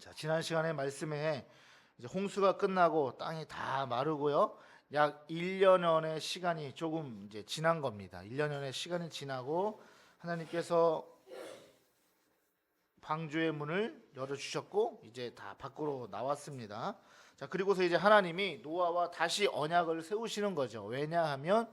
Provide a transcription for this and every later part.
자, 지난 시간에 말씀에 이제 홍수가 끝나고 땅이 다 마르고요. 약 1년여의 시간이 조금 이제 지난 겁니다. 1년여의 시간이 지나고 하나님께서 방주의 문을 열어 주셨고 이제 다 밖으로 나왔습니다. 자, 그리고서 이제 하나님이 노아와 다시 언약을 세우시는 거죠. 왜냐하면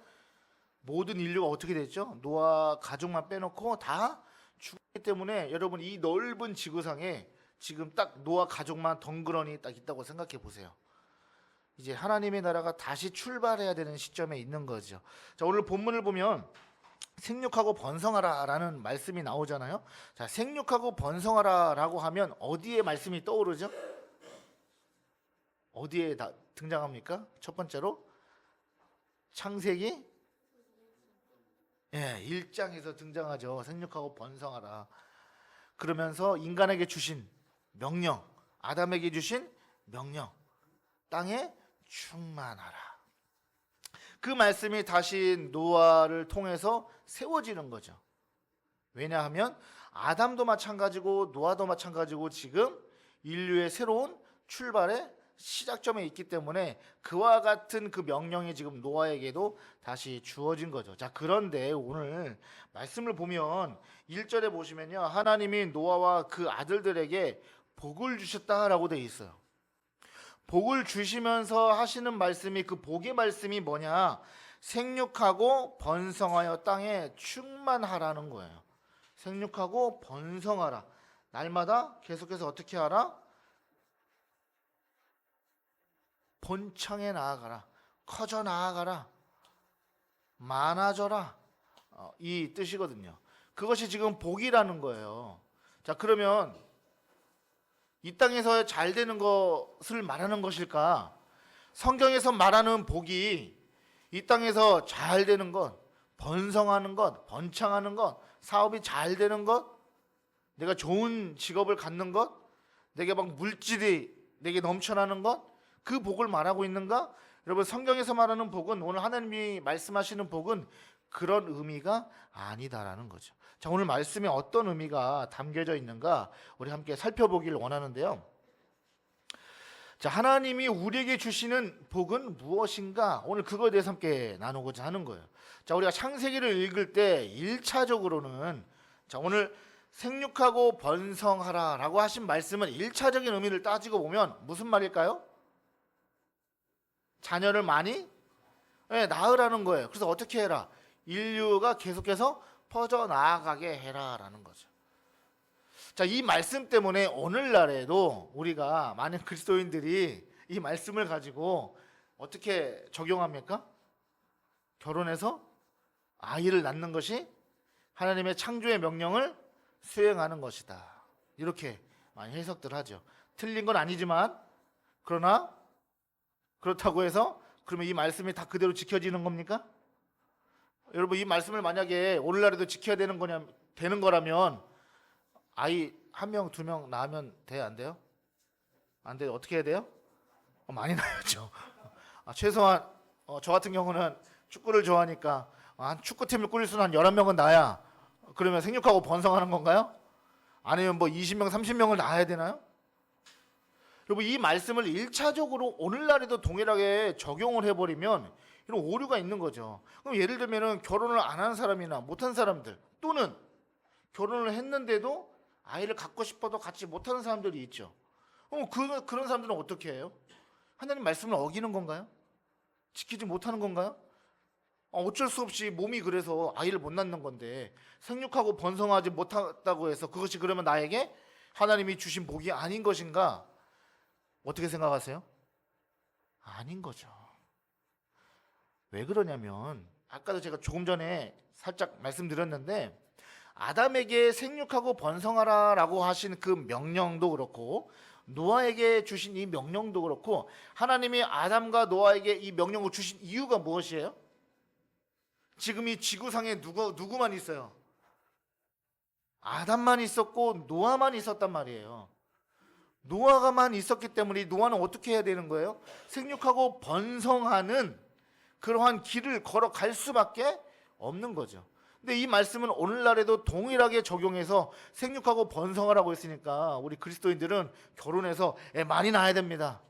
모든 인류가 어떻게 됐죠? 노아 가족만 빼놓고 다 죽기 때문에 여러분 이 넓은 지구상에 지금 딱 노아 가족만 덩그러니 딱 있다고 생각해 보세요. 이제 하나님의 나라가 다시 출발해야 되는 시점에 있는 거죠. 자, 오늘 본문을 보면 생육하고 번성하라라는 말씀이 나오잖아요. 자, 생육하고 번성하라라고 하면 어디에 말씀이 떠오르죠? 어디에 등장합니까? 첫 번째로 창세기 1장에서 등장하죠. 생육하고 번성하라. 그러면서 인간에게 주신 명령, 아담에게 주신 명령, 땅에 충만하라. 그 말씀이 다시 노아를 통해서 세워지는 거죠. 왜냐하면 아담도 마찬가지고 노아도 마찬가지고 지금 인류의 새로운 출발의 시작점에 있기 때문에 그와 같은 그 명령이 지금 노아에게도 다시 주어진 거죠. 자, 그런데 오늘 말씀을 보면 1절에 보시면요. 하나님이 노아와 그 아들들에게 복을 주셨다라고 되어 있어요. 복을 주시면서 하시는 말씀이 그 복의 말씀이 뭐냐? 생육하고 번성하여 땅에 충만하라는 거예요. 생육하고 번성하라. 날마다 계속해서 어떻게 하라? 번창해 나아가라. 커져 나아가라. 많아져라. 이 뜻이거든요. 그것이 지금 복이라는 거예요. 자, 그러면 이 땅에서 잘 되는 것을 말하는 것일까? 성경에서 말하는 복이 이 땅에서 잘 되는 것, 번성하는 것, 번창하는 것, 사업이 잘 되는 것, 내가 좋은 직업을 갖는 것, 내게 막 물질이 내게 넘쳐나는 것, 그 복을 말하고 있는가? 여러분, 성경에서 말하는 복은, 오늘 하나님이 말씀하시는 복은 그런 의미가 아니다라는 거죠. 자, 오늘 말씀에 어떤 의미가 담겨져 있는가 우리 함께 살펴보길 원하는데요. 자, 하나님이 우리에게 주시는 복은 무엇인가? 오늘 그거에 대해서 함께 나누고자 하는 거예요. 자, 우리가 창세기를 읽을 때 1차적으로는 자, 오늘 생육하고 번성하라라고 하신 말씀은 1차적인 의미를 따지고 보면 무슨 말일까요? 자녀를 많이 낳으라는 거예요. 그래서 어떻게 해라? 인류가 계속해서 퍼져나가게 해라라는 거죠. 자, 이 말씀 때문에 오늘날에도 우리가 많은 그리스도인들이 이 말씀을 가지고 어떻게 적용합니까? 결혼해서 아이를 낳는 것이 하나님의 창조의 명령을 수행하는 것이다. 이렇게 많이 해석들 하죠. 틀린 건 아니지만 그러나 그렇다고 해서 그러면 이 말씀이 다 그대로 지켜지는 겁니까? 여러분, 이 말씀을 만약에 오늘날에도 지켜야 되는 거라면 아이 1명, 2명 낳으면 돼요? 안 돼요? 안 돼요? 어떻게 해야 돼요? 많이 낳아야죠. 최소한 저 같은 경우는 축구를 좋아하니까 한 축구팀을 꾸릴 수는 한 11명은 낳아야 그러면 생육하고 번성하는 건가요? 아니면 뭐 20명, 30명을 낳아야 되나요? 여러분, 이 말씀을 1차적으로 오늘날에도 동일하게 적용을 해버리면 이런 오류가 있는 거죠. 그럼 예를 들면 결혼을 안 한 사람이나 못한 사람들, 또는 결혼을 했는데도 아이를 갖고 싶어도 갖지 못하는 사람들이 있죠. 그럼 그런 사람들은 어떻게 해요? 하나님 말씀을 어기는 건가요? 지키지 못하는 건가요? 어쩔 수 없이 몸이 그래서 아이를 못 낳는 건데 생육하고 번성하지 못했다고 해서 그것이 그러면 나에게 하나님이 주신 복이 아닌 것인가? 어떻게 생각하세요? 아닌 거죠. 왜 그러냐면 아까도 제가 조금 전에 살짝 말씀드렸는데 아담에게 생육하고 번성하라라고 하신 그 명령도 그렇고 노아에게 주신 이 명령도 그렇고 하나님이 아담과 노아에게 이 명령을 주신 이유가 무엇이에요? 지금 이 지구상에 누구만 있어요? 아담만 있었고 노아만 있었단 말이에요. 노아가만 있었기 때문에 노아는 어떻게 해야 되는 거예요? 생육하고 번성하는 그러한 길을 걸어갈 수밖에 없는 거죠. 근데 이 말씀은 오늘날에도 동일하게 적용해서 생육하고 번성하라고 했으니까 우리 그리스도인들은 결혼해서 애 많이 낳아야 됩니다.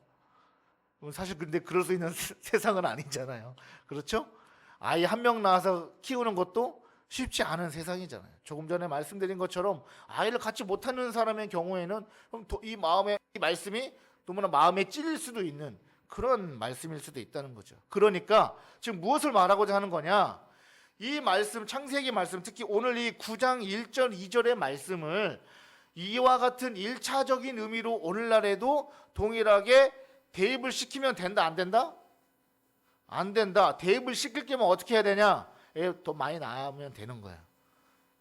사실 근데 그럴 수 있는 세상은 아니잖아요. 그렇죠? 아이 한 명 낳아서 키우는 것도 쉽지 않은 세상이잖아요. 조금 전에 말씀드린 것처럼 아이를 갖지 못하는 사람의 경우에는 이 말씀이 너무나 마음에 찔릴 수도 있는 그런 말씀일 수도 있다는 거죠. 그러니까 지금 무엇을 말하고자 하는 거냐? 이 말씀, 창세기 말씀, 특히 오늘 이 9장 1절 2절의 말씀을 이와 같은 1차적인 의미로 오늘날에도 동일하게 대입을 시키면 된다, 안 된다? 안 된다. 대입을 시킬 거면 어떻게 해야 되냐? 더 많이 낳으면 되는 거야.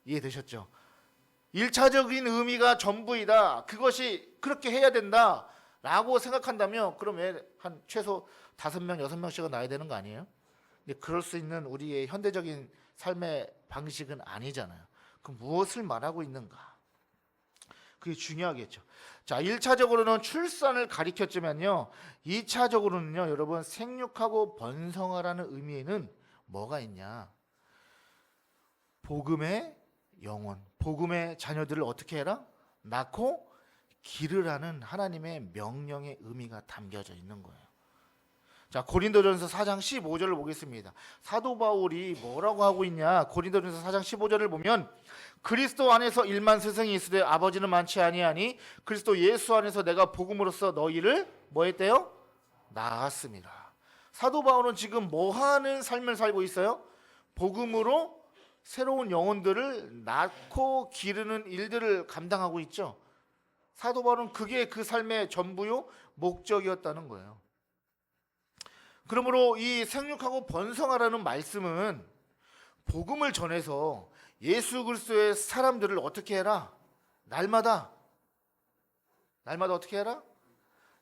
이해되셨죠? 1차적인 의미가 전부이다. 그것이 그렇게 해야 된다 라고 생각한다면 그럼 왜 한 최소 5명, 6명씩은 낳아야 되는 거 아니에요? 근데 그럴 수 있는 우리의 현대적인 삶의 방식은 아니잖아요. 그럼 무엇을 말하고 있는가? 그게 중요하겠죠. 자, 1차적으로는 출산을 가리켰지만요. 2차적으로는요. 여러분 생육하고 번성하라는 의미에는 뭐가 있냐? 복음의 영혼, 복음의 자녀들을 어떻게 해라? 낳고 기르라는 하나님의 명령의 의미가 담겨져 있는 거예요. 자, 고린도전서 4장 15절을 보겠습니다. 사도 바울이 뭐라고 하고 있냐? 고린도전서 4장 15절을 보면 그리스도 안에서 1만 스승이 있으되 아버지는 많지 아니하니 그리스도 예수 안에서 내가 복음으로써 너희를 뭐 했대요? 낳았습니다. 사도 바울은 지금 뭐 하는 삶을 살고 있어요? 복음으로 새로운 영혼들을 낳고 기르는 일들을 감당하고 있죠. 사도 바울은 그게 그 삶의 전부요 목적이었다는 거예요. 그러므로 이 생육하고 번성하라는 말씀은 복음을 전해서 예수 그리스도의 사람들을 어떻게 해라? 날마다 어떻게 해라?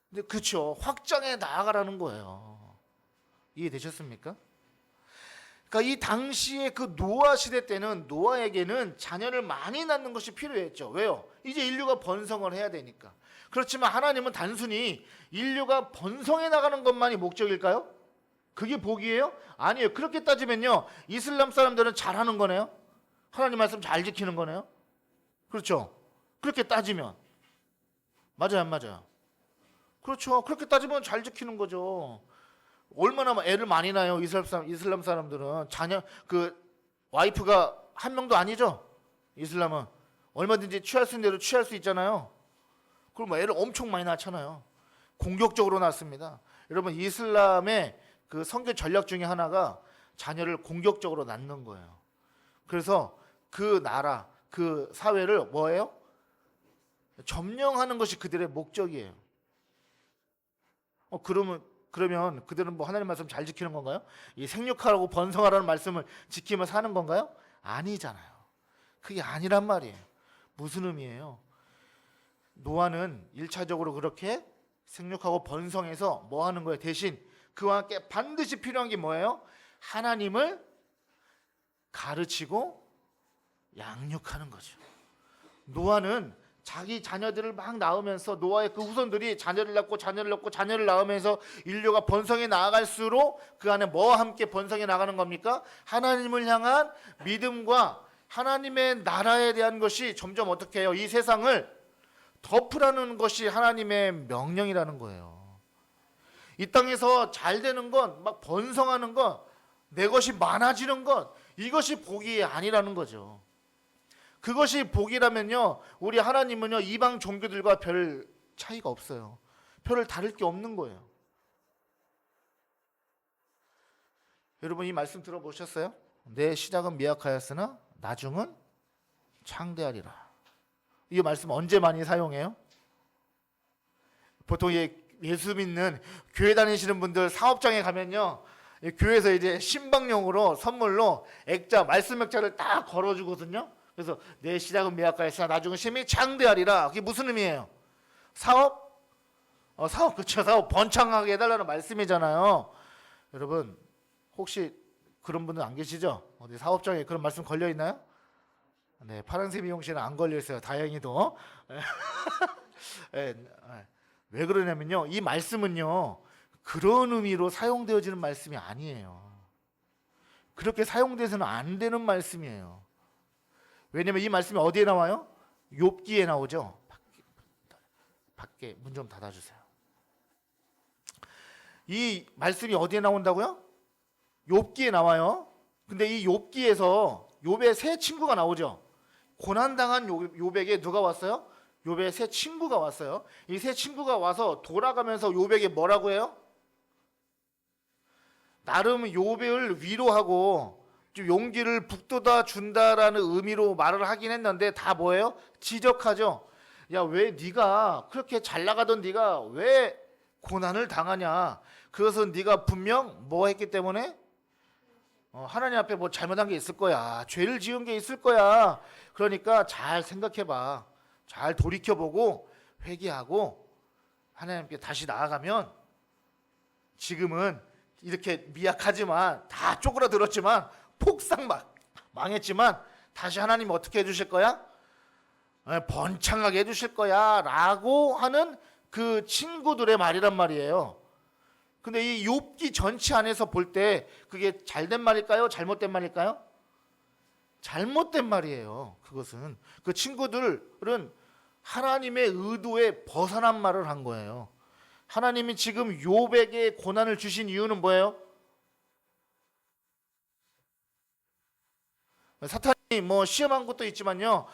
근데 그렇죠. 확장해 나아가라는 거예요. 이해되셨습니까? 그러니까 이 당시에 그 노아 시대 때는 노아에게는 자녀를 많이 낳는 것이 필요했죠. 왜요? 이제 인류가 번성을 해야 되니까. 그렇지만 하나님은 단순히 인류가 번성해 나가는 것만이 목적일까요? 그게 복이에요? 아니에요. 그렇게 따지면요. 이슬람 사람들은 잘하는 거네요. 하나님 말씀 잘 지키는 거네요. 그렇죠? 그렇게 따지면. 맞아요, 안 맞아요? 그렇죠. 그렇게 따지면 잘 지키는 거죠. 얼마나 애를 많이 낳아요. 이슬람 사람들은 자녀 그 와이프가 한 명도 아니죠. 이슬람은 얼마든지 취할 수 있는 대로 취할 수 있잖아요. 그럼 애를 엄청 많이 낳잖아요. 공격적으로 낳습니다. 여러분 이슬람의 그 선교 전략 중에 하나가 자녀를 공격적으로 낳는 거예요. 그래서 그 나라, 그 사회를 뭐예요? 점령하는 것이 그들의 목적이에요. 그러면 그들은 뭐 하나님 말씀 잘 지키는 건가요? 이 생육하라고 번성하라는 말씀을 지키며 사는 건가요? 아니잖아요. 그게 아니란 말이에요. 무슨 의미예요? 노아는 1차적으로 그렇게 생육하고 번성해서 뭐 하는 거예요? 대신 그와 함께 반드시 필요한 게 뭐예요? 하나님을 가르치고 양육하는 거죠. 노아는 자기 자녀들을 막 낳으면서 노아의 그 후손들이 자녀를 낳으면서 인류가 번성해 나아갈수록 그 안에 뭐와 함께 번성해 나가는 겁니까? 하나님을 향한 믿음과 하나님의 나라에 대한 것이 점점 어떻게 해요? 이 세상을 덮으라는 것이 하나님의 명령이라는 거예요. 이 땅에서 잘 되는 건, 막 번성하는 건, 내 것이 많아지는 것, 이것이 복이 아니라는 거죠. 그것이 복이라면요, 우리 하나님은요 이방 종교들과 별 차이가 없어요. 별을 다를 게 없는 거예요. 여러분 이 말씀 들어보셨어요? 내 시작은 미약하였으나 나중은 창대하리라. 이 말씀 언제 많이 사용해요? 보통 예수 믿는 교회 다니시는 분들 사업장에 가면요, 교회에서 이제 신방용으로 선물로 말씀 액자를 딱 걸어주거든요. 그래서 내 시작은 미약하였으나 나중은 심히 창대하리라. 그게 무슨 의미예요? 사업? 사업, 그렇죠. 사업 번창하게 해달라는 말씀이잖아요. 여러분 혹시 그런 분은 안 계시죠? 어디 사업장에 그런 말씀 걸려 있나요? 네, 파란색 미용실은 안 걸려 있어요. 다행히도. 왜 그러냐면요, 이 말씀은요 그런 의미로 사용되어지는 말씀이 아니에요. 그렇게 사용돼서는 안 되는 말씀이에요. 왜냐면 이 말씀이 어디에 나와요? 욥기에 나오죠. 밖에 문 좀 닫아주세요. 이 말씀이 어디에 나온다고요? 욥기에 나와요. 근데 이 욥기에서 욥의 세 친구가 나오죠. 고난당한 욥에게 누가 왔어요? 욥의 세 친구가 왔어요. 이 세 친구가 와서 돌아가면서 욥에게 뭐라고 해요? 나름 욥을 위로하고 좀 용기를 북돋아 준다라는 의미로 말을 하긴 했는데 다 뭐예요? 지적하죠. 야, 왜 네가 그렇게 잘 나가던 네가 왜 고난을 당하냐? 그것은 네가 분명 뭐 했기 때문에 하나님 앞에 뭐 잘못한 게 있을 거야. 죄를 지은 게 있을 거야. 그러니까 잘 생각해봐. 잘 돌이켜보고 회개하고 하나님께 다시 나아가면 지금은 이렇게 미약하지만 다 쪼그라들었지만 폭삭 망했지만 다시 하나님이 어떻게 해주실 거야? 번창하게 해주실 거야 라고 하는 그 친구들의 말이란 말이에요. 근데 이 욥기 전체 안에서 볼 때 그게 잘된 말일까요? 잘못된 말일까요? 잘못된 말이에요. 그것은 그 친구들은 하나님의 의도에 벗어난 말을 한 거예요. 하나님이 지금 욥에게 고난을 주신 이유는 뭐예요? 사탄이 뭐 시험한 것도 있지만요.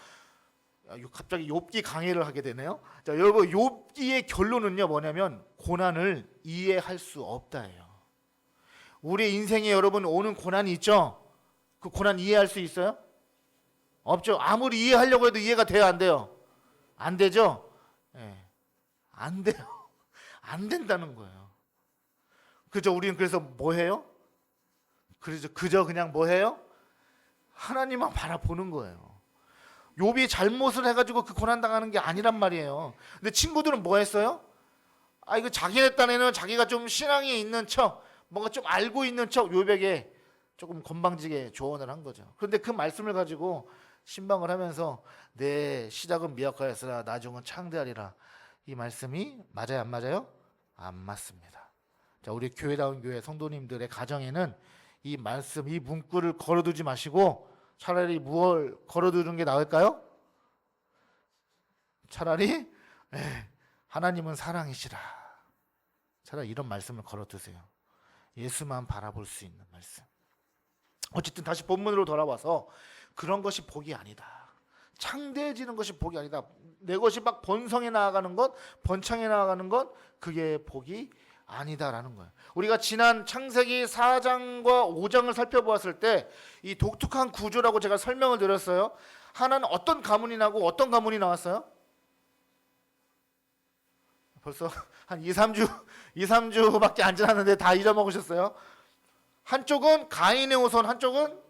갑자기 욥기 강의를 하게 되네요. 자, 여러분 욥기의 결론은요 뭐냐면 고난을 이해할 수 없다예요. 우리 인생에 여러분 오는 고난이 있죠. 그 고난 이해할 수 있어요? 없죠. 아무리 이해하려고 해도 이해가 돼요, 안 돼요? 안 되죠. 네. 안 돼요. 안 된다는 거예요. 그죠? 우리는 그래서 뭐 해요? 그저 그냥 뭐 해요? 하나님만 바라보는 거예요. 욥이 잘못을 해가지고 그 고난 당하는 게 아니란 말이에요. 근데 친구들은 뭐 했어요? 이거 자기네 딴에는 자기가 좀 신앙이 있는 척, 뭔가 좀 알고 있는 척 욥에게 조금 건방지게 조언을 한 거죠. 그런데 그 말씀을 가지고 신방을 하면서 내 시작은 미약하였으나 나중은 창대하리라. 이 말씀이 맞아요, 안 맞아요? 안 맞습니다. 자, 우리 교회다운 교회 성도님들의 가정에는 이 말씀, 이 문구를 걸어두지 마시고 차라리 무엇을 걸어두는 게 나을까요? 차라리 하나님은 사랑이시라. 차라리 이런 말씀을 걸어두세요. 예수만 바라볼 수 있는 말씀. 어쨌든 다시 본문으로 돌아와서 그런 것이 복이 아니다. 창대해지는 것이 복이 아니다. 내 것이 막 번성해 나아가는 것, 번창해 나아가는 것, 그게 복이 아니다라는 거예요. 우리가 지난 창세기 4장과 5장을 살펴보았을 때 이 독특한 구조라고 제가 설명을 드렸어요. 하나는 어떤 가문이 나고 어떤 가문이 나왔어요? 벌써 한 2-3주밖에 안 지났는데 다 잊어먹으셨어요. 한쪽은 가인의 후손, 한쪽은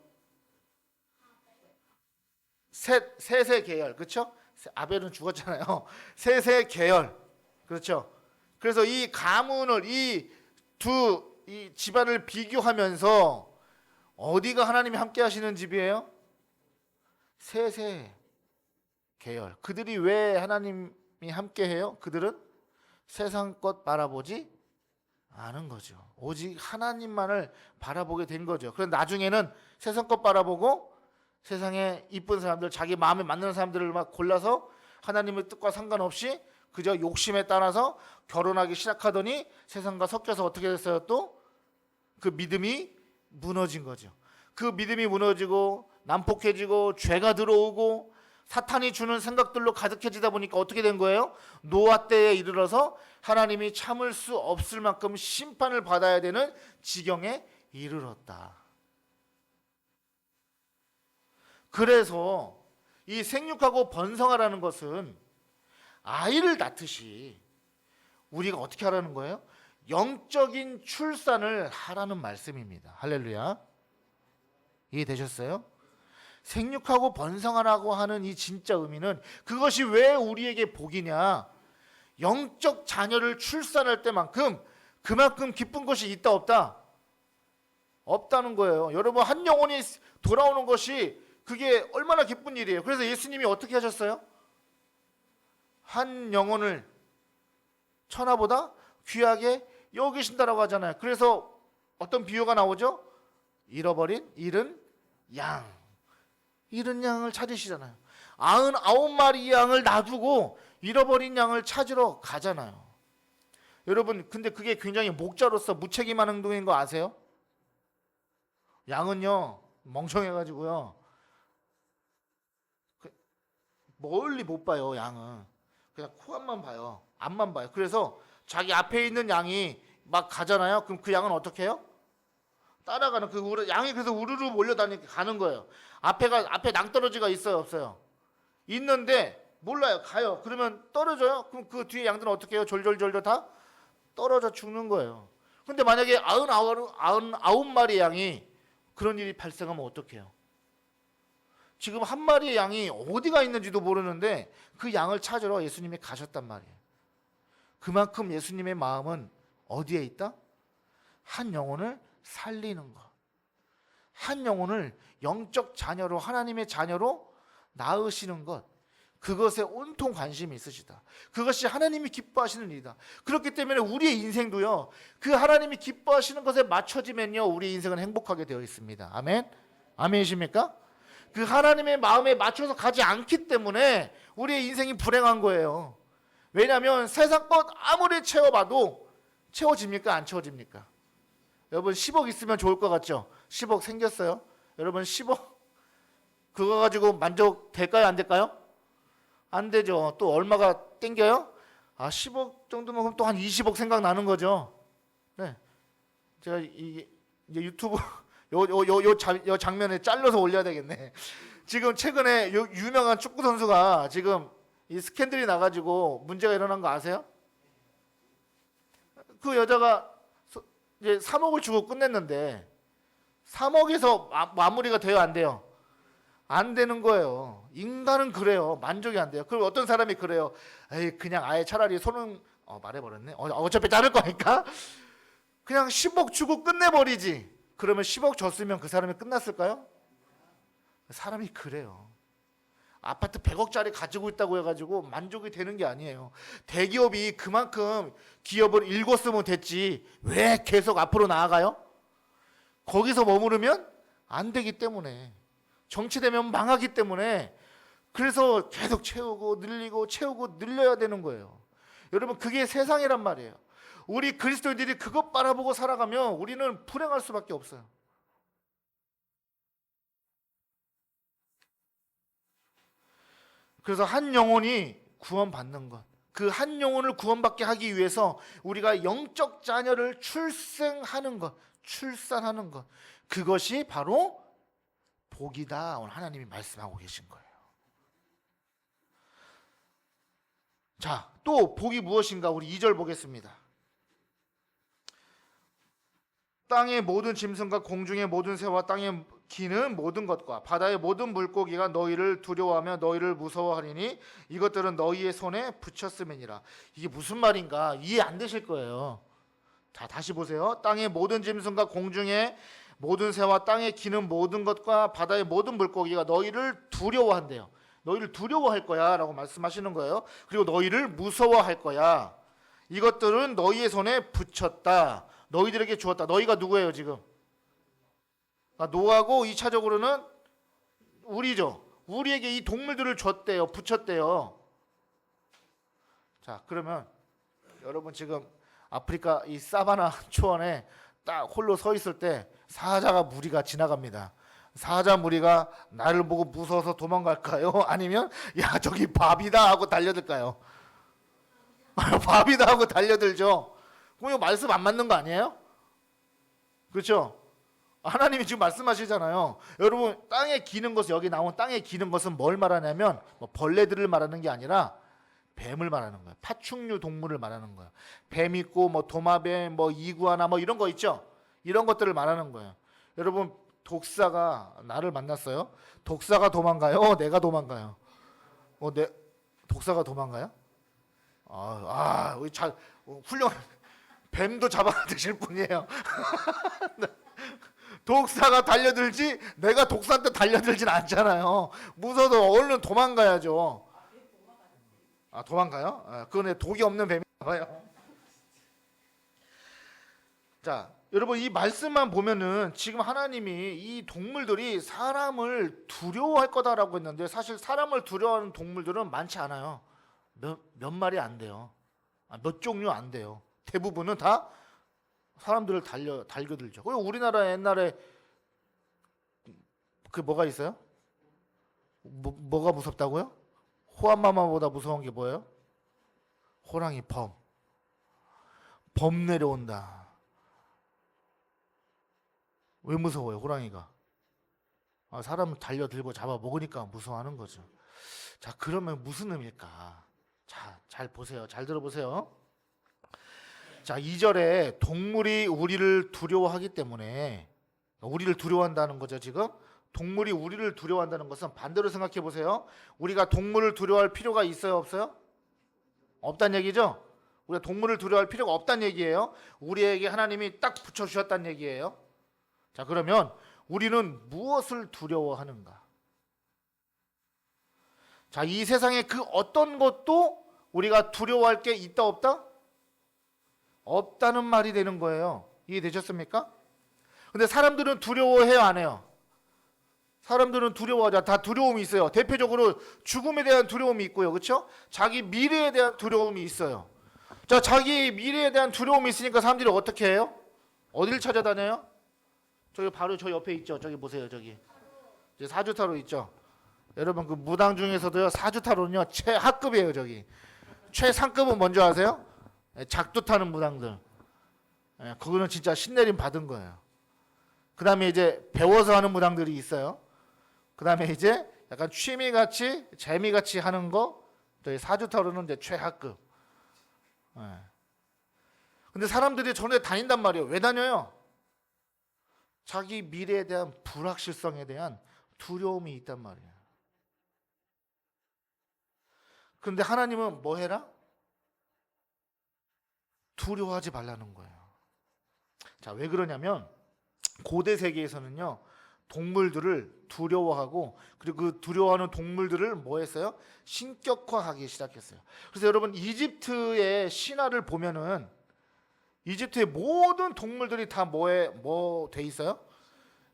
셋의 계열, 그렇죠? 아벨은 죽었잖아요. 셋의 계열, 그렇죠? 그래서 이 가문을 이 집안을 비교하면서 어디가 하나님이 함께 하시는 집이에요? 셋의 계열. 그들이 왜 하나님이 함께 해요? 그들은 세상 것 바라보지 않은 거죠. 오직 하나님만을 바라보게 된 거죠. 그런데 나중에는 세상 것 바라보고 세상에 이쁜 사람들, 자기 마음에 맞는 사람들을 막 골라서 하나님의 뜻과 상관없이 그저 욕심에 따라서 결혼하기 시작하더니 세상과 섞여서 어떻게 됐어요? 또 그 믿음이 무너진 거죠. 그 믿음이 무너지고 난폭해지고 죄가 들어오고 사탄이 주는 생각들로 가득해지다 보니까 어떻게 된 거예요? 노아 때에 이르러서 하나님이 참을 수 없을 만큼 심판을 받아야 되는 지경에 이르렀다. 그래서 이 생육하고 번성하라는 것은 아이를 낳듯이 우리가 어떻게 하라는 거예요? 영적인 출산을 하라는 말씀입니다. 할렐루야. 이해되셨어요? 생육하고 번성하라고 하는 이 진짜 의미는 그것이 왜 우리에게 복이냐? 영적 자녀를 출산할 때만큼 그만큼 기쁜 것이 있다 없다? 없다는 거예요. 여러분, 한 영혼이 돌아오는 것이 그게 얼마나 기쁜 일이에요. 그래서 예수님이 어떻게 하셨어요? 한 영혼을 천하보다 귀하게 여기신다라고 하잖아요. 그래서 어떤 비유가 나오죠? 잃은 양. 잃은 양을 찾으시잖아요. 99마리 양을 놔두고 잃어버린 양을 찾으러 가잖아요. 여러분, 근데 그게 굉장히 목자로서 무책임한 행동인 거 아세요? 양은요, 멍청해가지고요, 멀리 못 봐요. 양은 그냥 코 앞만 봐요. 앞만 봐요. 그래서 자기 앞에 있는 양이 막 가잖아요. 그럼 그 양은 어떻게 해요? 따라가는, 양이 그래서 우르르 몰려다니게 가는 거예요. 앞에 낭떠러지가 있어요, 없어요? 있는데 몰라요. 가요. 그러면 떨어져요. 그럼 그 뒤에 양들은 어떻게 해요? 졸졸졸졸 다 떨어져 죽는 거예요. 근데 만약에 99마리 양이 그런 일이 발생하면 어떻게 해요? 지금 한 마리의 양이 어디가 있는지도 모르는데 그 양을 찾으러 예수님이 가셨단 말이에요. 그만큼 예수님의 마음은 어디에 있다? 한 영혼을 살리는 것. 한 영혼을 영적 자녀로, 하나님의 자녀로 낳으시는 것. 그것에 온통 관심이 있으시다. 그것이 하나님이 기뻐하시는 일이다. 그렇기 때문에 우리의 인생도요, 그 하나님이 기뻐하시는 것에 맞춰지면요, 우리의 인생은 행복하게 되어 있습니다. 아멘? 아멘이십니까? 그 하나님의 마음에 맞춰서 가지 않기 때문에 우리의 인생이 불행한 거예요. 왜냐하면 세상 것 아무리 채워봐도 채워집니까? 안 채워집니까? 여러분 10억 있으면 좋을 것 같죠? 10억 생겼어요? 여러분 10억 그거 가지고 만족될까요? 안 될까요? 안 되죠. 또 얼마가 땡겨요? 10억 정도면 그럼 또 한 20억 생각나는 거죠. 네. 제가 이제 유튜브 요 장면에 잘라서 올려야 되겠네. 지금 최근에 유명한 축구 선수가 지금 이 스캔들이 나가지고 문제가 일어난 거 아세요? 그 여자가 이제 3억을 주고 끝냈는데 3억에서 마무리가 돼요, 안 돼요? 안 되는 거예요. 인간은 그래요. 만족이 안 돼요. 그리고 어떤 사람이 그래요. 에이, 그냥 아예 차라리 손은 말해버렸네. 어차피 자를 거니까 그냥 10억 주고 끝내버리지. 그러면 10억 줬으면 그 사람이 끝났을까요? 사람이 그래요. 아파트 100억짜리 가지고 있다고 해가지고 만족이 되는 게 아니에요. 대기업이 그만큼 기업을 읽었으면 됐지 왜 계속 앞으로 나아가요? 거기서 머무르면 안 되기 때문에, 정치되면 망하기 때문에, 그래서 계속 채우고 늘리고 채우고 늘려야 되는 거예요. 여러분, 그게 세상이란 말이에요. 우리 그리스도인들이 그것 바라보고 살아가면 우리는 불행할 수밖에 없어요. 그래서 한 영혼이 구원받는 것, 그 한 영혼을 구원받게 하기 위해서 우리가 영적 자녀를 출산하는 것, 그것이 바로 복이다. 오늘 하나님이 말씀하고 계신 거예요. 자, 또 복이 무엇인가? 우리 2절 보겠습니다. 땅의 모든 짐승과 공중의 모든 새와 땅에 기는 모든 것과 바다의 모든 물고기가 너희를 두려워하며 너희를 무서워하리니 이것들은 너희의 손에 붙였음이니라. 이게 무슨 말인가 이해 안 되실 거예요. 자, 다시 보세요. 땅의 모든 짐승과 공중의 모든 새와 땅에 기는 모든 것과 바다의 모든 물고기가 너희를 두려워한대요. 너희를 두려워할 거야 라고 말씀하시는 거예요. 그리고 너희를 무서워할 거야. 이것들은 너희의 손에 붙였다. 너희들에게 주었다. 너희가 누구예요 지금? 노하고 2차적으로는 우리죠. 우리에게 이 동물들을 줬대요. 붙였대요. 자, 그러면 여러분 지금 아프리카 이 사바나 초원에 딱 홀로 서 있을 때 사자가 무리가 지나갑니다. 사자 무리가 나를 보고 무서워서 도망갈까요? 아니면 야 저기 밥이다 하고 달려들까요? 밥이다 하고 달려들죠. 그럼 이거 말씀 안 맞는 거 아니에요? 그렇죠? 하나님이 지금 말씀하시잖아요. 여러분 땅에 기는 것은, 여기 나온 땅에 기는 것은 뭘 말하냐면 벌레들을 말하는 게 아니라 뱀을 말하는 거예요. 파충류 동물을 말하는 거예요. 뱀 있고 도마뱀, 이구아나 이런 거 있죠. 이런 것들을 말하는 거예요. 여러분 독사가 나를 만났어요. 독사가 도망가요? 내가 도망가요? 독사가 도망가요? 우리 잘 훌륭한 뱀도 잡아 드실 분이에요. 독사가 달려들지 내가 독사한테 달려들진 않잖아요. 무서워서 얼른 도망가야죠. 도망가요? 그건 독이 없는 뱀인가 봐요. 자, 여러분 이 말씀만 보면은 지금 하나님이 이 동물들이 사람을 두려워할 거다라고 했는데 사실 사람을 두려워하는 동물들은 많지 않아요. 몇 마리 안 돼요. 몇 종류 안 돼요. 대부분은 다 사람들을 달겨들죠. 그리고 우리나라 옛날에 그 뭐가 있어요? 뭐가 무섭다고요? 호암마마보다 무서운 게 뭐예요? 호랑이 범 내려온다. 왜 무서워요 호랑이가? 사람 달려들고 잡아 먹으니까 무서워하는 거죠. 자, 그러면 무슨 의미일까? 자, 잘 보세요. 잘 들어보세요. 자, 2절에 동물이 우리를 두려워하기 때문에, 우리를 두려워한다는 거죠. 지금 동물이 우리를 두려워한다는 것은 반대로 생각해 보세요. 우리가 동물을 두려워할 필요가 있어요 없어요? 없단 얘기죠. 우리가 동물을 두려워할 필요가 없단 얘기예요. 우리에게 하나님이 딱 붙여주셨단 얘기예요. 자, 그러면 우리는 무엇을 두려워하는가? 자, 이 세상에 그 어떤 것도 우리가 두려워할 게 있다 없다? 없다는 말이 되는 거예요. 이해되셨습니까? 근데 사람들은 두려워해요 안 해요? 사람들은 두려워하죠. 다 두려움이 있어요. 대표적으로 죽음에 대한 두려움이 있고요. 그렇죠? 자기 미래에 대한 두려움이 있어요. 자, 자기 미래에 대한 두려움이 있으니까 사람들이 어떻게 해요? 어디를 찾아다녀요? 저기 바로 저 옆에 있죠. 저기 보세요. 저기 이제 사주타로 있죠. 여러분 그 무당 중에서도요 사주타로는요 최하급이에요. 저기 최상급은 뭔지 아세요? 작두 타는 무당들. 그거는 진짜 신내림 받은 거예요. 그 다음에 이제 배워서 하는 무당들이 있어요. 그 다음에 이제 약간 취미같이 재미같이 하는 거, 저희 사주타로는 이제 최하급. 근데 사람들이 전에 다닌단 말이에요. 왜 다녀요? 자기 미래에 대한 불확실성에 대한 두려움이 있단 말이에요. 그런데 하나님은 뭐 해라? 두려워하지 말라는 거예요. 자, 왜 그러냐면 고대 세계에서는요 동물들을 두려워하고 그리고 그 두려워하는 동물들을 뭐 했어요? 신격화하기 시작했어요. 그래서 여러분 이집트의 신화를 보면은 이집트의 모든 동물들이 다 뭐 돼 있어요?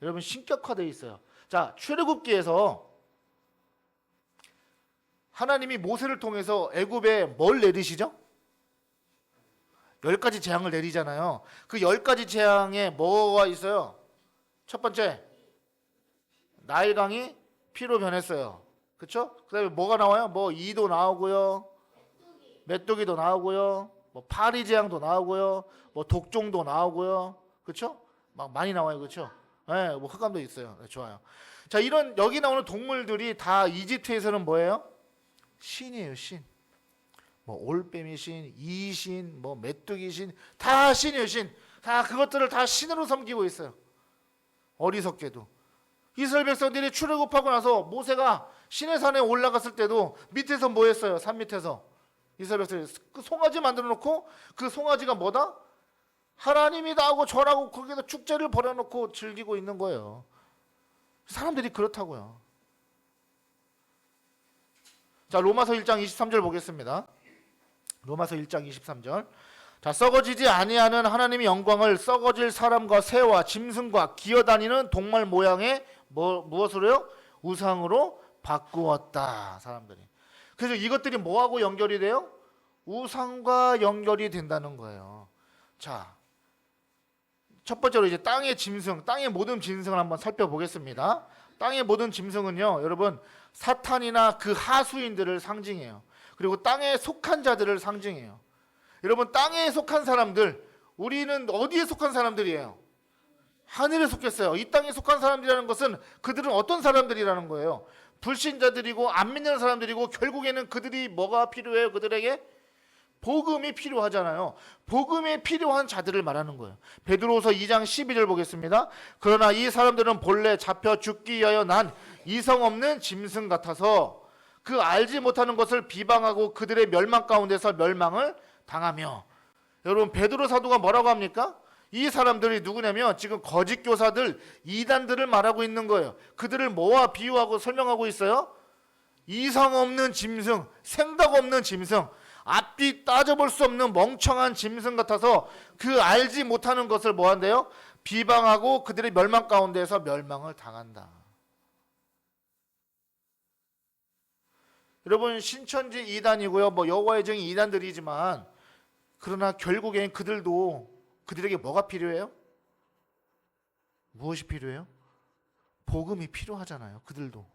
여러분 신격화돼 있어요. 자, 출애굽기에서 하나님이 모세를 통해서 애굽에 뭘 내리시죠? 10가지 재앙을 내리잖아요. 그 10가지 재앙에 뭐가 있어요? 첫 번째, 나일강이 피로 변했어요. 그렇죠? 그다음에 뭐가 나와요? 뭐 이도 나오고요, 메뚜기도 나오고요, 뭐 파리 재앙도 나오고요, 뭐 독종도 나오고요, 그렇죠? 막 많이 나와요, 그렇죠? 네, 뭐 흑암도 있어요. 네, 좋아요. 자, 이런 여기 나오는 동물들이 다 이집트에서는 뭐예요? 신이에요, 신. 뭐 올빼미 신, 이신, 뭐 메뚜기 신, 다 신이에요, 신. 다 그것들을 다 신으로 섬기고 있어요. 어리석게도. 이스라엘 백성들이 출애굽하고 나서 모세가 시내산에 올라갔을 때도 밑에서 뭐 했어요? 산 밑에서 이스라엘 백성들이 그 송아지 만들어 놓고 그 송아지가 뭐다? 하나님이다 하고 절하고 거기다 축제를 벌여놓고 즐기고 있는 거예요. 사람들이 그렇다고요. 자, 로마서 1장 23절 보겠습니다. 로마서 1장 23절. 자, 썩어지지 아니하는 하나님의 영광을 썩어질 사람과 새와 짐승과 기어다니는 동물 모양의 무엇으로요? 우상으로 바꾸었다. 사람들이. 그래서 이것들이 뭐하고 연결이 돼요? 우상과 연결이 된다는 거예요. 자, 첫 번째로 이제 땅의 짐승, 땅의 모든 짐승을 한번 살펴보겠습니다. 땅의 모든 짐승은요, 여러분 사탄이나 그 하수인들을 상징해요. 그리고 땅에 속한 자들을 상징해요. 여러분 땅에 속한 사람들, 우리는 어디에 속한 사람들이에요? 하늘에 속했어요. 이 땅에 속한 사람들이라는 것은 그들은 어떤 사람들이라는 거예요? 불신자들이고 안 믿는 사람들이고 결국에는 그들이 뭐가 필요해요? 그들에게 복음이 필요하잖아요. 복음이 필요한 자들을 말하는 거예요. 베드로후서 2장 12절 보겠습니다. 그러나 이 사람들은 본래 잡혀 죽기 위하여 난 이성 없는 짐승 같아서 그 알지 못하는 것을 비방하고 그들의 멸망 가운데서 멸망을 당하며. 여러분 베드로 사도가 뭐라고 합니까? 이 사람들이 누구냐면 지금 거짓 교사들, 이단들을 말하고 있는 거예요. 그들을 뭐와 비유하고 설명하고 있어요? 이성 없는 짐승, 생각 없는 짐승. 앞뒤 따져볼 수 없는 멍청한 짐승 같아서 그 알지 못하는 것을 뭐 한대요? 비방하고 그들의 멸망 가운데에서 멸망을 당한다. 여러분, 신천지 이단이고요, 뭐 여호와의 증인 이단들이지만, 그러나 결국엔 그들에게 뭐가 필요해요? 무엇이 필요해요? 복음이 필요하잖아요. 그들도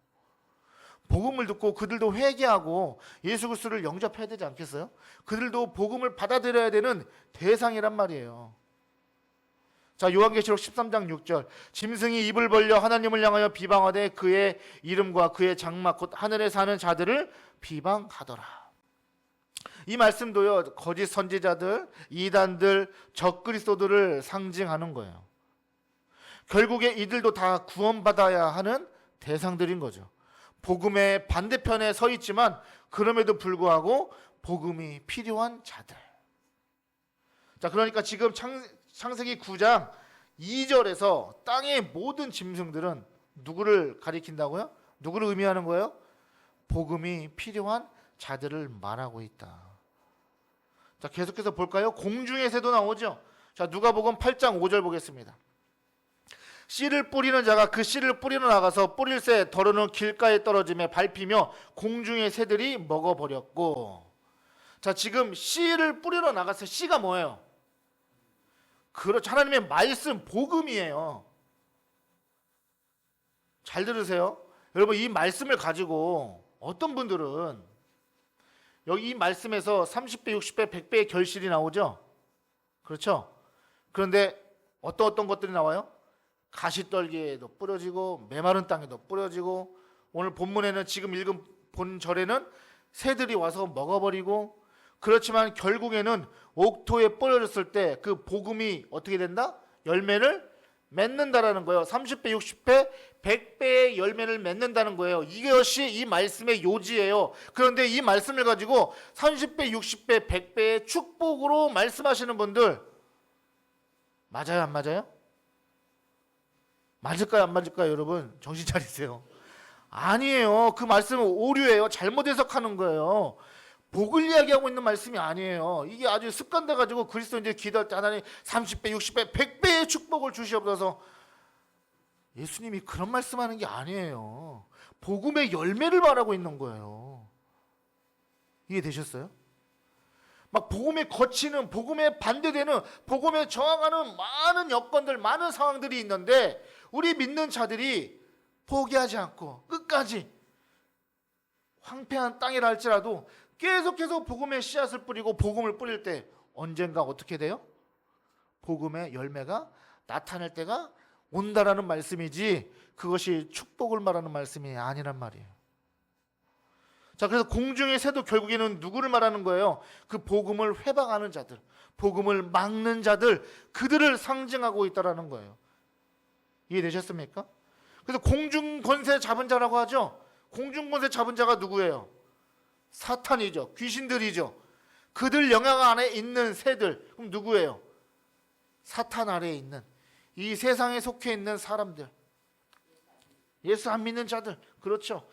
복음을 듣고 그들도 회개하고 예수 그리스도를 영접해야 되지 않겠어요? 그들도 복음을 받아들여야 되는 대상이란 말이에요. 자, 요한계시록 13장 6절, 짐승이 입을 벌려 하나님을 향하여 비방하되 그의 이름과 그의 장막 곧 하늘에 사는 자들을 비방하더라. 이 말씀도요, 거짓 선지자들, 이단들, 적그리스도들을 상징하는 거예요. 결국에 이들도 다 구원받아야 하는 대상들인 거죠. 복음의 반대편에 서 있지만 그럼에도 불구하고 복음이 필요한 자들. 자, 그러니까 지금 창세기 9장 2절에서 땅의 모든 짐승들은 누구를 가리킨다고요? 누구를 의미하는 거예요? 복음이 필요한 자들을 말하고 있다. 자, 계속해서 볼까요? 공중의 새도 나오죠. 자, 누가복음 8장 5절 보겠습니다. 씨를 뿌리는 자가 그 씨를 뿌리러 나가서 뿌릴 새 더러는 길가에 떨어짐에 밟히며 공중의 새들이 먹어버렸고. 자, 지금 씨를 뿌리러 나가서 씨가 뭐예요? 그렇죠. 하나님의 말씀, 복음이에요. 잘 들으세요. 여러분, 이 말씀을 가지고 어떤 분들은 여기 이 말씀에서 30배, 60배, 100배의 결실이 나오죠. 그렇죠. 그런데 어떤 것들이 나와요? 가시떨기에도 뿌려지고 메마른 땅에도 뿌려지고, 오늘 본문에는 지금 읽은 본절에는 새들이 와서 먹어버리고, 그렇지만 결국에는 옥토에 뿌려졌을 때 그 복음이 어떻게 된다? 열매를 맺는다라는 거예요. 30배, 60배, 100배의 열매를 맺는다는 거예요. 이것이 이 말씀의 요지예요. 그런데 이 말씀을 가지고 30배, 60배, 100배의 축복으로 말씀하시는 분들 맞아요, 안 맞아요? 맞을까요, 안 맞을까요? 여러분 정신 차리세요. 아니에요. 그 말씀은 오류예요. 잘못 해석하는 거예요. 복을 이야기하고 있는 말씀이 아니에요. 이게 아주 습관돼 가지고 그리스도인들이 기도할 때 하나님 30배, 60배, 100배의 축복을 주시옵소서. 예수님이 그런 말씀하는 게 아니에요. 복음의 열매를 말하고 있는 거예요. 이해되셨어요? 막 복음에 거치는, 복음에 반대되는, 복음에 저항하는 많은 여건들, 많은 상황들이 있는데 우리 믿는 자들이 포기하지 않고 끝까지 황폐한 땅이라 할지라도 계속해서 복음의 씨앗을 뿌리고 복음을 뿌릴 때 언젠가 어떻게 돼요? 복음의 열매가 나타날 때가 온다라는 말씀이지, 그것이 축복을 말하는 말씀이 아니란 말이에요. 자, 그래서 공중의 새도 결국에는 누구를 말하는 거예요? 그 복음을 회방하는 자들, 복음을 막는 자들, 그들을 상징하고 있다라는 거예요. 이해되셨습니까? 그래서 공중 권세 잡은 자라고 하죠. 공중 권세 잡은 자가 누구예요? 사탄이죠. 귀신들이죠. 그들 영향 안에 있는 새들, 그럼 누구예요? 사탄 아래에 있는, 이 세상에 속해 있는 사람들, 예수 안 믿는 자들, 그렇죠.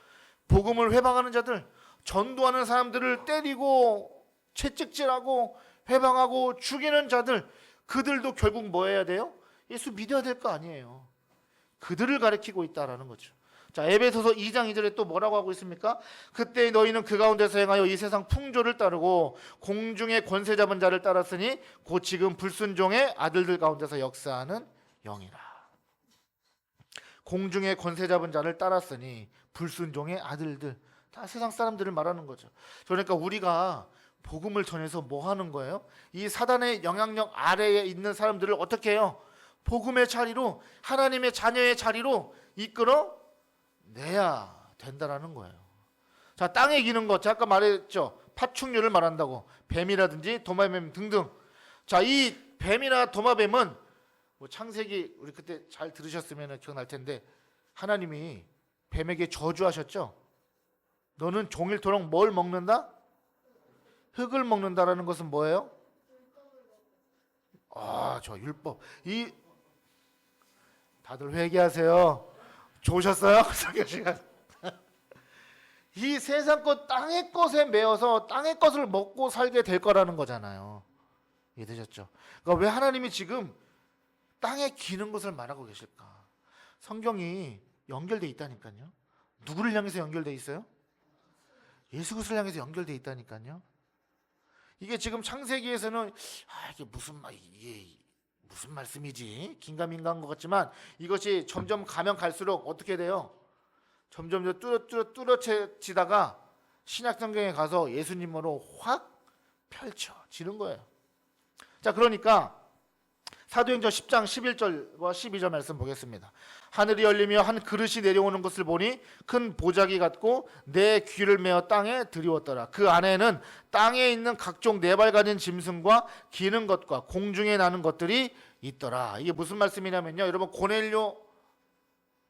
복음을 회방하는 자들, 전도하는 사람들을 때리고 채찍질하고 회방하고 죽이는 자들, 그들도 결국 뭐 해야 돼요? 예수 믿어야 될 거 아니에요. 그들을 가리키고 있다라는 거죠. 자, 에베소서 2장 2절에 또 뭐라고 하고 있습니까? 그때 너희는 그 가운데서 행하여 이 세상 풍조를 따르고 공중의 권세 잡은 자를 따랐으니 곧 지금 불순종의 아들들 가운데서 역사하는 영이라. 공중의 권세 잡은 자를 따랐으니 불순종의 아들들, 다 세상 사람들을 말하는 거죠. 그러니까 우리가 복음을 전해서 뭐 하는 거예요? 이 사단의 영향력 아래에 있는 사람들을 어떻게 해요? 복음의 자리로, 하나님의 자녀의 자리로 이끌어 내야 된다라는 거예요. 자, 땅에 기는 것, 제가 아까 말했죠. 파충류를 말한다고. 뱀이라든지 도마뱀 등등. 자, 이 뱀이나 도마뱀은 뭐 창세기 우리 그때 잘 들으셨으면 기억날 텐데, 하나님이 뱀에게 저주하셨죠. 너는 종일토록 뭘 먹는다? 흙을 먹는다라는 것은 뭐예요? 아, 저 율법. 이 다들 회개하세요. 좋으셨어요? 설교 시간. 이 세상 것 땅의 것에 매여서 땅의 것을 먹고 살게 될 거라는 거잖아요. 이해되셨죠? 그러니까 왜 하나님이 지금 땅에 기는 것을 말하고 계실까? 성경이 연결돼 있다니까요. 누구를 향해서 연결돼 있어요? 예수 그리스도를 향해서 연결돼 있다니까요. 이게 지금 창세기에서는 이게 무슨 말씀이지? 긴가민가한 것 같지만 이것이 점점 가면 갈수록 어떻게 돼요? 점점 더 뚜렷해지다가 신약 성경에 가서 예수님으로 확 펼쳐지는 거예요. 자, 그러니까 사도행전 10장 11절과 12절 말씀 보겠습니다. 하늘이 열리며 한 그릇이 내려오는 것을 보니 큰 보자기 같고 내 귀를 메어 땅에 들이웠더라. 그 안에는 땅에 있는 각종 네 발 가진 짐승과 기는 것과 공중에 나는 것들이 있더라. 이게 무슨 말씀이냐면요. 여러분 고넬료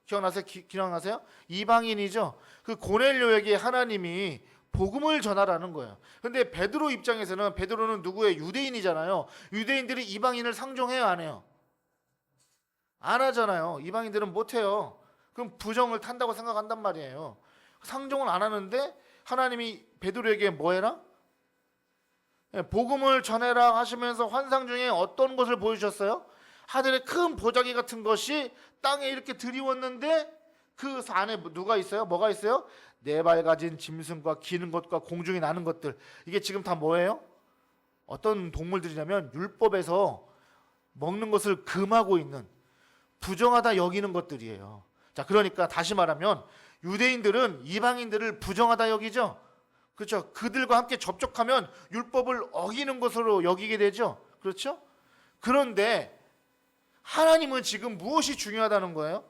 기억나세요? 기억나세요? 이방인이죠. 그 고넬료에게 하나님이 복음을 전하라는 거예요. 근데 베드로 입장에서는 베드로는 누구의 유대인이잖아요. 유대인들이 이방인을 상종해요, 안 해요? 안 하잖아요. 이방인들은 못 해요. 그럼 부정을 탄다고 생각한단 말이에요. 상종을 안 하는데 하나님이 베드로에게 뭐 해라? 복음을 전해라 하시면서 환상 중에 어떤 것을 보여주셨어요? 하늘에 큰 보자기 같은 것이 땅에 이렇게 들이웠는데 그 안에 누가 있어요? 뭐가 있어요? 네 발 가진 짐승과 기는 것과 공중에 나는 것들. 이게 지금 다 뭐예요? 어떤 동물들이냐면 율법에서 먹는 것을 금하고 있는, 부정하다 여기는 것들이에요. 자, 그러니까 다시 말하면 유대인들은 이방인들을 부정하다 여기죠. 그렇죠? 그들과 함께 접촉하면 율법을 어기는 것으로 여기게 되죠. 그렇죠? 그런데 하나님은 지금 무엇이 중요하다는 거예요?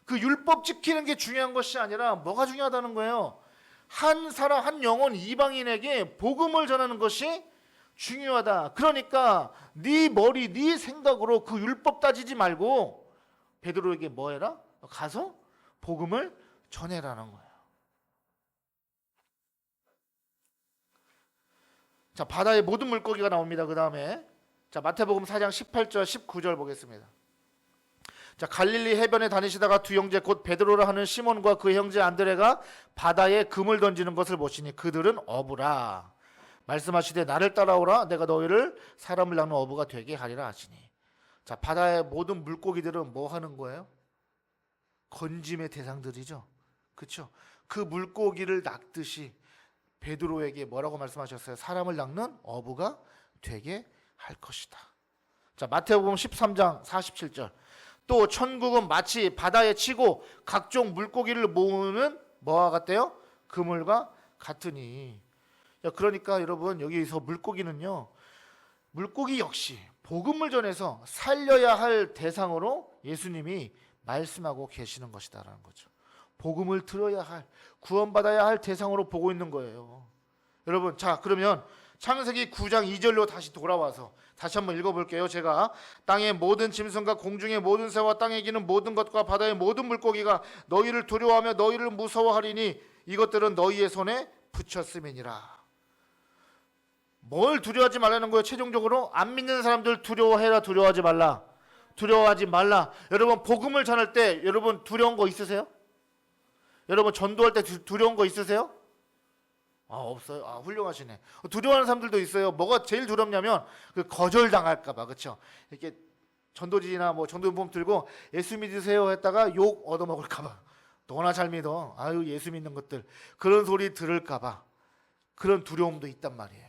그 율법 지키는 게 중요한 것이 아니라 뭐가 중요하다는 거예요? 한 사람, 한 영혼 이방인에게 복음을 전하는 것이 중요하다. 그러니까 네 머리, 네 생각으로 그 율법 따지지 말고 베드로에게 뭐 해라? 가서 복음을 전해라는 거예요. 자, 바다의 모든 물고기가 나옵니다. 그 다음에 자, 마태복음 4장 18절 19절 보겠습니다. 자, 갈릴리 해변에 다니시다가 두 형제 곧 베드로라 하는 시몬과 그 형제 안드레가 바다에 금을 던지는 것을 보시니 그들은 어부라. 말씀하시되 나를 따라오라. 내가 너희를 사람을 낚는 어부가 되게 하리라 하시니. 자, 바다의 모든 물고기들은 뭐 하는 거예요? 건짐의 대상들이죠. 그렇죠? 그 물고기를 낚듯이 베드로에게 뭐라고 말씀하셨어요? 사람을 낚는 어부가 되게 할 것이다. 자, 마태복음 13장 47절. 또 천국은 마치 바다에 치고 각종 물고기를 모으는 뭐와 같대요? 그물과 같으니. 그러니까 여러분 여기서 물고기는요, 물고기 역시 복음을 전해서 살려야 할 대상으로 예수님이 말씀하고 계시는 것이다라는 거죠. 복음을 들어야 할, 구원받아야 할 대상으로 보고 있는 거예요. 여러분, 자, 그러면 창세기 9장 2절로 다시 돌아와서 다시 한번 읽어볼게요. 제가 땅의 모든 짐승과 공중의 모든 새와 땅에 기는 모든 것과 바다의 모든 물고기가 너희를 두려워하며 너희를 무서워하리니 이것들은 너희의 손에 붙였음이니라. 뭘 두려워하지 말라는 거예요? 최종적으로 안 믿는 사람들 두려워해라, 두려워하지 말라. 두려워하지 말라. 여러분 복음을 전할 때 여러분 두려운 거 있으세요? 여러분 전도할 때 두려운 거 있으세요? 없어요. 훌륭하시네. 두려워하는 사람들도 있어요. 뭐가 제일 두렵냐면 그 거절당할까봐, 그렇죠? 이렇게 전도지나 뭐 전도보험 들고 예수 믿으세요 했다가 욕 얻어먹을까봐. 너나 잘 믿어. 아유 예수 믿는 것들. 그런 소리 들을까봐. 그런 두려움도 있단 말이에요.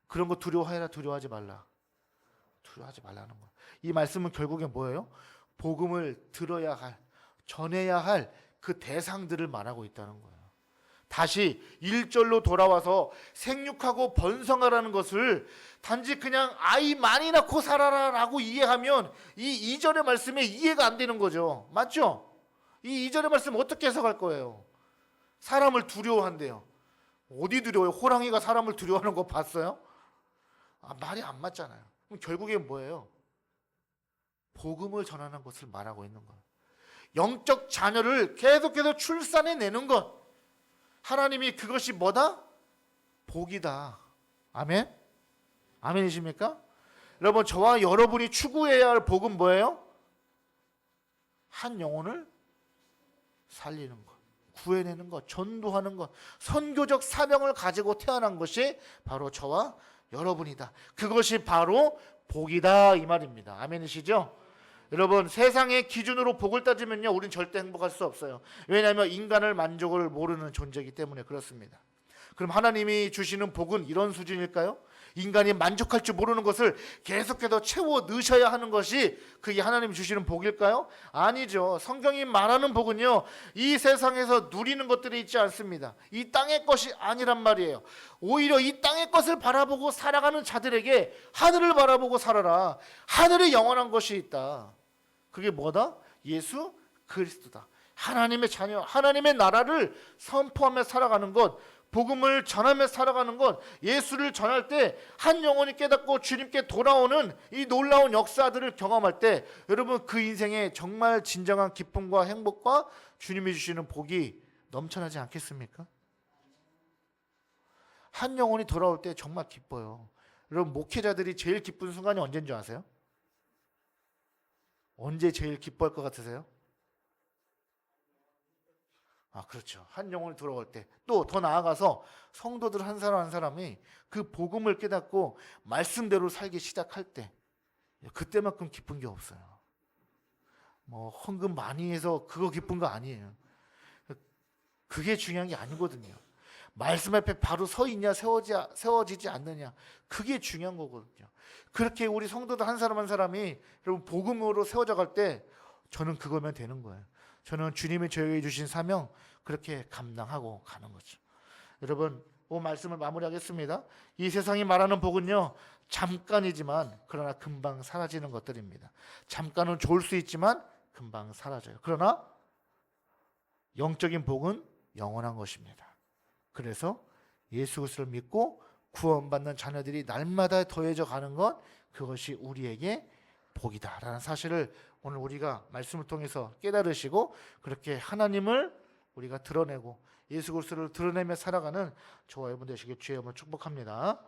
그런 거 두려워해라, 두려워하지 말라. 두려워하지 말라는 거. 이 말씀은 결국에 뭐예요? 복음을 들어야 할, 전해야 할 그 대상들을 말하고 있다는 거예요. 다시 1절로 돌아와서 생육하고 번성하라는 것을 단지 그냥 아이 많이 낳고 살아라라고 이해하면 이 2절의 말씀에 이해가 안 되는 거죠. 맞죠? 이 2절의 말씀 어떻게 해석할 거예요? 사람을 두려워한대요. 어디 두려워요? 호랑이가 사람을 두려워하는 거 봤어요? 말이 안 맞잖아요. 그럼 결국엔 뭐예요? 복음을 전하는 것을 말하고 있는 거예요. 영적 자녀를 계속해서 출산해내는 것. 하나님이 그것이 뭐다? 복이다. 아멘? 아멘이십니까? 여러분 저와 여러분이 추구해야 할 복은 뭐예요? 한 영혼을 살리는 것, 구해내는 것, 전도하는 것, 선교적 사명을 가지고 태어난 것이 바로 저와 여러분이다. 그것이 바로 복이다 이 말입니다. 아멘이시죠? 여러분, 세상의 기준으로 복을 따지면요, 우린 절대 행복할 수 없어요. 왜냐하면 인간을 만족을 모르는 존재이기 때문에 그렇습니다. 그럼 하나님이 주시는 복은 이런 수준일까요? 인간이 만족할 줄 모르는 것을 계속해서 채워 넣으셔야 하는 것이 그게 하나님이 주시는 복일까요? 아니죠. 성경이 말하는 복은요, 이 세상에서 누리는 것들이 있지 않습니다. 이 땅의 것이 아니란 말이에요. 오히려 이 땅의 것을 바라보고 살아가는 자들에게 하늘을 바라보고 살아라. 하늘에 영원한 것이 있다. 그게 뭐다? 예수 그리스도다. 하나님의 자녀, 하나님의 나라를 선포하며 살아가는 것, 복음을 전하며 살아가는 것, 예수를 전할 때 한 영혼이 깨닫고 주님께 돌아오는 이 놀라운 역사들을 경험할 때 여러분 그 인생에 정말 진정한 기쁨과 행복과 주님이 주시는 복이 넘쳐나지 않겠습니까? 한 영혼이 돌아올 때 정말 기뻐요. 여러분 목회자들이 제일 기쁜 순간이 언제인 줄 아세요? 언제 제일 기뻐할 것 같으세요? 그렇죠. 한 영혼이 돌아올 때. 또 더 나아가서 성도들 한 사람 한 사람이 그 복음을 깨닫고 말씀대로 살기 시작할 때, 그때만큼 기쁜 게 없어요. 뭐 헌금 많이 해서 그거 기쁜 거 아니에요. 그게 중요한 게 아니거든요. 말씀 앞에 바로 서 있냐 세워지지 않느냐, 그게 중요한 거거든요. 그렇게 우리 성도들 한 사람 한 사람이 여러분 복음으로 세워져 갈 때 저는 그거면 되는 거예요. 저는 주님이 저에게 주신 사명 그렇게 감당하고 가는 거죠. 여러분, 그 말씀을 마무리하겠습니다. 이 세상이 말하는 복은요, 잠깐이지만 그러나 금방 사라지는 것들입니다. 잠깐은 좋을 수 있지만 금방 사라져요. 그러나 영적인 복은 영원한 것입니다. 그래서 예수 그리스도를 믿고 구원받는 자녀들이 날마다 더해져 가는 것, 그것이 우리에게 복이다라는 사실을 오늘 우리가 말씀을 통해서 깨달으시고 그렇게 하나님을 우리가 드러내고 예수 그리스도를 드러내며 살아가는 저와 여러분 되시길 주의 이름으로 축복합니다.